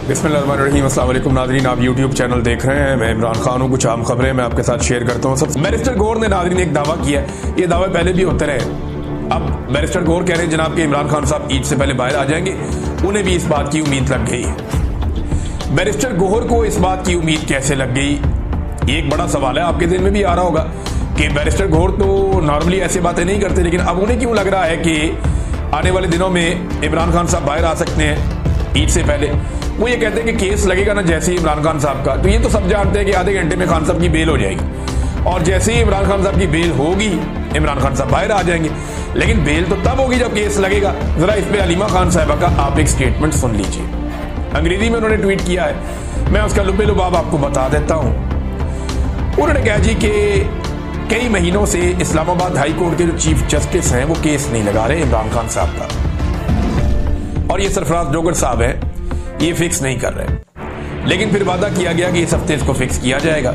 बिस्मिल्लाहिर्रहमानिर्रहीम। अस्सलाम वालेकुम नाज़रीन, आप यूट्यूब चैनल देख रहे हैं। मैं इमरान खान हूँ। कुछ आम खबरें मैं आपके साथ शेयर करता हूँ। सब बैरिस्टर गौहर ने नाज़रीन एक दावा किया है, ये दावे पहले भी होते रहे। अब बैरिस्टर गौहर कह रहे हैं जनाब के इमरान खान साहब ईद से पहले बाहर आ जाएंगे। उन्हें भी इस बात की उम्मीद लग गई है। बैरिस्टर गौहर को इस बात की उम्मीद कैसे लग गई, ये एक बड़ा सवाल है। आपके दिल में भी आ रहा होगा कि बैरिस्टर गौहर तो नॉर्मली ऐसी बातें नहीं करते, लेकिन अब उन्हें क्यों लग रहा है कि आने वाले दिनों में इमरान खान साहब बाहर आ सकते हैं ईद से पहले। वो ये कहते हैं कि केस लगेगा ना जैसे ही इमरान खान साहब का, तो ये तो सब जानते हैं कि आधे घंटे में खान साहब की बेल हो जाएगी, और जैसे ही इमरान खान साहब की बेल होगी इमरान खान साहब बाहर आ जाएंगे। लेकिन बेल तो तब होगी जब केस लगेगा। जरा इस पे अलीमा खान साहबा का आप एक स्टेटमेंट सुन लीजिए। अंग्रेजी में उन्होंने ट्वीट किया है, मैं उसका लुब्बे लुबाब आपको बता देता हूँ। उन्होंने कहा जी कि कई महीनों से इस्लामाबाद हाई कोर्ट के जो चीफ जस्टिस हैं वो केस नहीं लगा रहे इमरान खान साहब का, और ये सरफराज जोगर साहब हैं, ये फिक्स नहीं कर रहे। लेकिन फिर वादा किया गया कि इस हफ्ते इसको फिक्स किया जाएगा।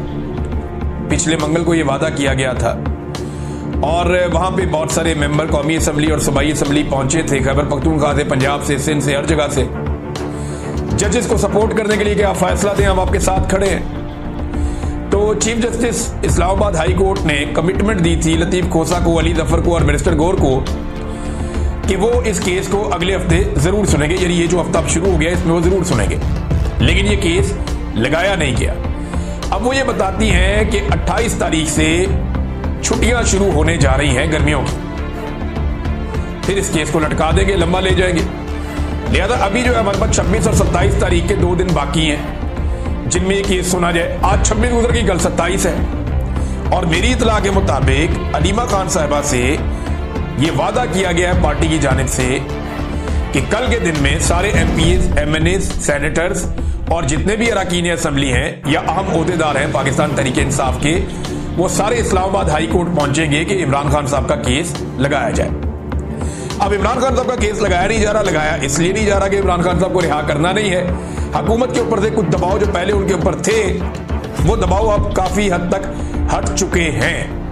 पिछले मंगल को ये वादा किया गया था, और वहां पे बहुत सारे मेंबर कौमी असम्बली और सूबाई असम्बली पहुंचे थे, खैबर पख्तूनख्वा से, पंजाब से, सिंध से, हर जगह से, जजेस को सपोर्ट करने के लिए कि आप फैसला दें, हम आपके साथ खड़े हैं। तो chief justice Islamabad high court ने कमिटमेंट दी थी लतीफ खोसा को, अली जफर को और बैरिस्टर गौहर को कि वो इस केस को अगले हफ्ते जरूर सुनेंगे, यानी ये जो हफ्ता अब शुरू हो गया इसमें वो जरूर सुनेंगे। लेकिन ये केस लगाया नहीं गया। अब वो ये बताती हैं कि 28 तारीख से छुट्टियां शुरू होने जा रही हैं गर्मियों की, फिर इस केस को लटका देंगे, लंबा ले जाएंगे। लिहाजा अभी जो है हमारे पास 26 और 27 तारीख के 2 दिन बाकी हैं जिनमें ये केस सुना जाए। आज 26 गुजर गई, कल 27 है, और मेरी इतला के मुताबिक अलीमा खान साहिबा से ये वादा किया गया है पार्टी की जानिब से कि कल के दिन में सारे एमपीज, एमएनएज, सेनेटर्स और जितने भी अरकान असम्बली हैं या अहम ओहदेदार हैं पाकिस्तान तहरीक इंसाफ के, वो सारे इस्लामाबाद हाई कोर्ट पहुंचेंगे कि इमरान खान साहब का केस लगाया जाए। अब इमरान खान साहब का केस लगाया नहीं जा रहा, लगाया इसलिए नहीं जा रहा कि इमरान खान साहब को रिहा करना नहीं है। हुकूमत के ऊपर से कुछ दबाव जो पहले उनके ऊपर थे, वो दबाव अब काफी हद तक हट चुके हैं।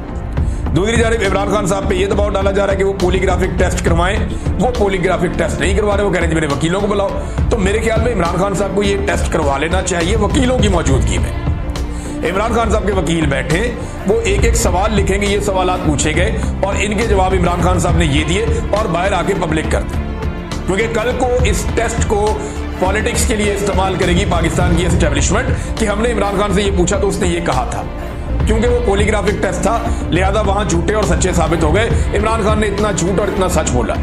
दूसरी जानिब इमरान खान साहब पे ये दबाव डाला जा रहा है कि वो पॉलीग्राफिक टेस्ट करवाएं। वो पॉलीग्राफिक टेस्ट नहीं करवा रहे, वो कह रहे हैं मेरे वकीलों को बुलाओ। तो मेरे ख्याल में इमरान खान साहब को ये टेस्ट करवा लेना चाहिए वकीलों की मौजूदगी में। इमरान खान साहब के वकील बैठे, वो एक एक सवाल लिखेंगे, ये सवाल पूछे गए और इनके जवाब इमरान खान साहब ने ये दिए और बाहर आके पब्लिक कर दी। क्योंकि कल को इस टेस्ट को पॉलिटिक्स के लिए इस्तेमाल करेगी पाकिस्तान की एस्टेब्लिशमेंट कि हमने इमरान खान से ये पूछा तो उसने ये कहा था। क्योंकि वो पॉलीग्राफिक टेस्ट था, लिहाजा वहां झूठे और सच्चे साबित हो गए। इमरान खान ने इतना झूठ और इतना सच बोला,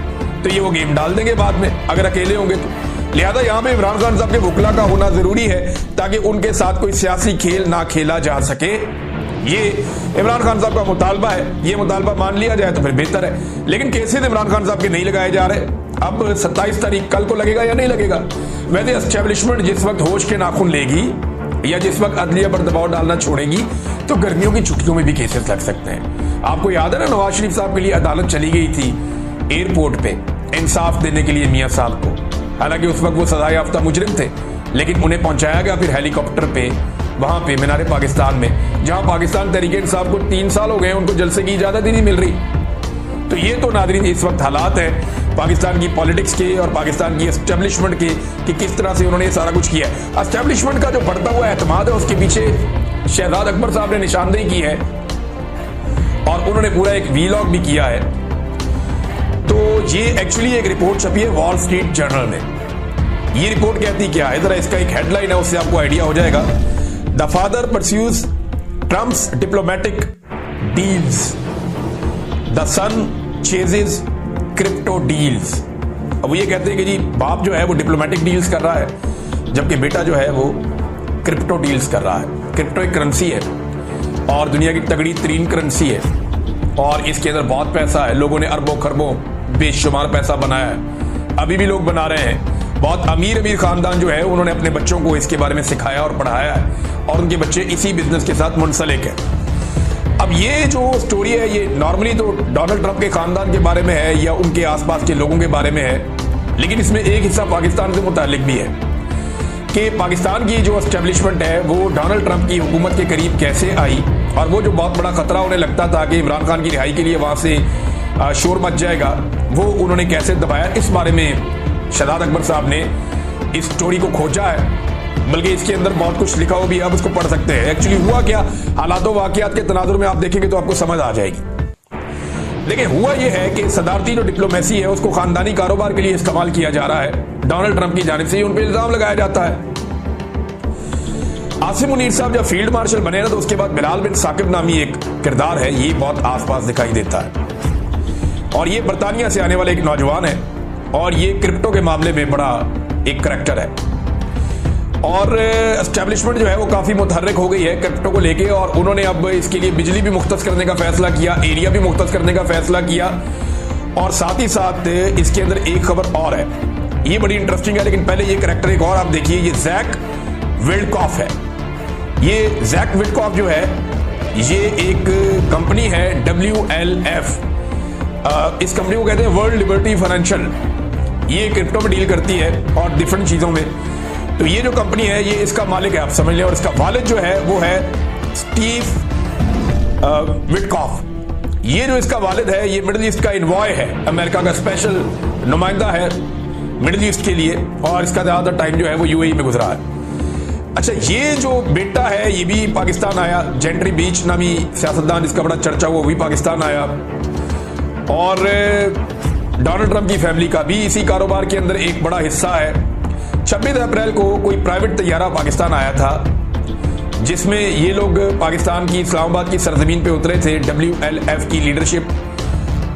तो ये वो गेम डाल देंगे बाद में अगर अकेले होंगे तो। लिहाजा यहाँ पे इमरान खान साहब के वकला का होना जरूरी है ताकि उनके साथ कोई सियासी खेल ना खेला जा सके। ये इमरान खान साहब का मुतालबा है, ये मुतालबा मान लिया जाए तो फिर बेहतर है। लेकिन केसेस इमरान खान साहब के नहीं लगाए जा रहे। अब 27 तारीख कल को लगेगा या नहीं लगेगा। वैसे एस्टेब्लिशमेंट जिस वक्त होश के नाखून लेगी या जिस वक्त अदलिया पर दबाव डालना छोड़ेगी तो गर्मियों की छुट्टियों में भी केसेस लग सकते हैं। आपको याद है ना, नवाज शरीफ साहब के लिए अदालत चली गई थी एयरपोर्ट पे इंसाफ देने के लिए मियां साहब को। हालांकि उस वक्त वो सजा याफ्ता मुजरिम थे, लेकिन उन्हें पहुंचाया गया फिर हेलीकॉप्टर पे वहां पे मीनार पाकिस्तान में, जहां पाकिस्तान तहरीक इंसाफ को 3 साल हो गए, उनको जलसे की इजाजत ही नहीं मिल रही। तो ये तो नादरीन इस वक्त हालात हैं पाकिस्तान की पॉलिटिक्स के और पाकिस्तान की एस्टेब्लिशमेंट के कि किस तरह से उन्होंने ये सारा कुछ किया है। एस्टेब्लिशमेंट का जो बढ़ता हुआ एतमाद है उसके पीछे शहजाद अकबर साहब ने निशानदेही की है और उन्होंने पूरा एक वीलॉग भी किया है। तो ये एक्चुअली एक रिपोर्ट छपी है वॉल स्ट्रीट जर्नल में। ये रिपोर्ट कहती क्या है, जरा इसका एक हेडलाइन है, उससे आपको आइडिया हो जाएगा। The father pursues Trump's diplomatic deals, the son chases crypto deals. अब ये कहते हैं कि जी बाप जो है वो डिप्लोमेटिक डील्स कर रहा है, जबकि बेटा जो है वो क्रिप्टो डील्स कर रहा है। क्रिप्टो एक करेंसी है और दुनिया की तगड़ी तरीन करेंसी है, और इसके अंदर बहुत पैसा है। लोगों ने अरबों खरबों बेशुमार पैसा बनाया है, अभी भी लोग बना रहे हैं। बहुत अमीर खानदान जो है उन्होंने अपने बच्चों को इसके बारे में सिखाया और पढ़ाया है, और उनके बच्चे इसी बिजनेस के साथ मुंसलिक है। अब ये जो स्टोरी है ये नॉर्मली तो डोनाल्ड ट्रंप के खानदान के बारे में है या उनके आसपास के लोगों के बारे में है, लेकिन इसमें एक हिस्सा पाकिस्तान से मुताल्लिक भी है कि पाकिस्तान की जो एस्टेब्लिशमेंट है वो डोनाल्ड ट्रंप की हुकूमत के करीब कैसे आई, और वो जो बहुत बड़ा खतरा उन्हें लगता था कि इमरान खान की रिहाई के लिए वहां से शोर मच जाएगा, वो उन्होंने कैसे दबाया। इस बारे में शहजाद अकबर साहब ने इस स्टोरी को खोजा है बल्कि इसके अंदर बहुत कुछ लिखा हुआ भी है, आप उसको पढ़ सकते हैं। एक्चुअली हुआ क्या, हालातों वाकयात के तनाजुर में आप देखेंगे तो आपको समझ आ जाएगी। देखिए, हुआ यह है कि सदारती जो डिप्लोमेसी है उसको खानदानी कारोबार के लिए इस्तेमाल किया जा रहा है। डोनाल्ड ट्रंप की जानिब से उन पर इल्जाम लगाया जाता है। आसिम मुनीर साहब जब फील्ड मार्शल बने ना, तो उसके बाद बिलाल बिन साकिब नामी एक किरदार है, ये बहुत आसपास दिखाई देता है। और ये बरतानिया से आने वाले एक नौजवान है और ये क्रिप्टो के मामले में बड़ा एक करैक्टर है। और एस्टेब्लिशमेंट जो है वो काफी मुतहर्रिक हो गई है क्रिप्टो को लेके, और उन्होंने अब इसके लिए बिजली भी मुख्तस करने का फैसला किया, एरिया भी मुख्तस करने का फैसला किया। और साथ ही साथ इसके अंदर एक खबर और है, ये बड़ी इंटरेस्टिंग है। लेकिन पहले ये करैक्टर एक और आप देखिए, ये जैक विल्डकॉफ है। ये जैक विल्डकॉफ जो है ये एक कंपनी है WLF, इस कंपनी को कहते हैं वर्ल्ड लिबर्टी फाइनेंशियल। ये क्रिप्टो में डील करती है और डिफरेंट चीजों में। तो ये जो कंपनी है ये इसका मालिक है, आप समझ लें। और इसका वालिद जो है वो है स्टीव विल्डकॉफ। ये जो इसका वालिद है ये मिडिल ईस्ट का इन्वॉय है, अमेरिका का स्पेशल नुमाइंदा है मिडिल ईस्ट के लिए, और इसका ज्यादातर टाइम जो है वो UAE में गुजरा है। अच्छा, ये जो बेटा है ये भी पाकिस्तान आया, जेंट्री बीच नामी सियासतदान, इसका बड़ा चर्चा हुआ, वो भी पाकिस्तान आया। और डोनाल्ड ट्रंप की फैमिली का भी इसी कारोबार के अंदर एक बड़ा हिस्सा है। 26 अप्रैल को कोई प्राइवेट तैयारा पाकिस्तान आया था जिसमें ये लोग पाकिस्तान की इस्लामाबाद की सरजमीन पे उतरे थे, WLF की लीडरशिप,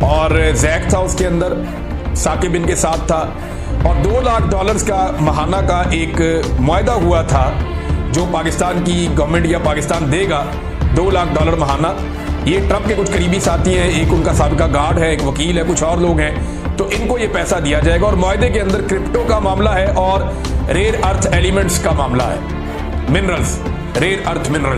और जैक था उसके अंदर, साकिब इनके साथ था। और $2 लाख का महाना का एक मुआहदा हुआ था जो पाकिस्तान की गवर्नमेंट या पाकिस्तान देगा, $2 लाख महाना। ये ट्रंप के कुछ करीबी साथी हैं, एक उनका साबिका गार्ड है, एक वकील है, कुछ और लोग हैं, तो इनको ये पैसा दिया जाएगा। और मुआहदे के अंदर क्रिप्टो का मामला है और रेयर अर्थ एलिमेंट्स का मामला है, मिनरल्स, रेयर अर्थ मिनरल।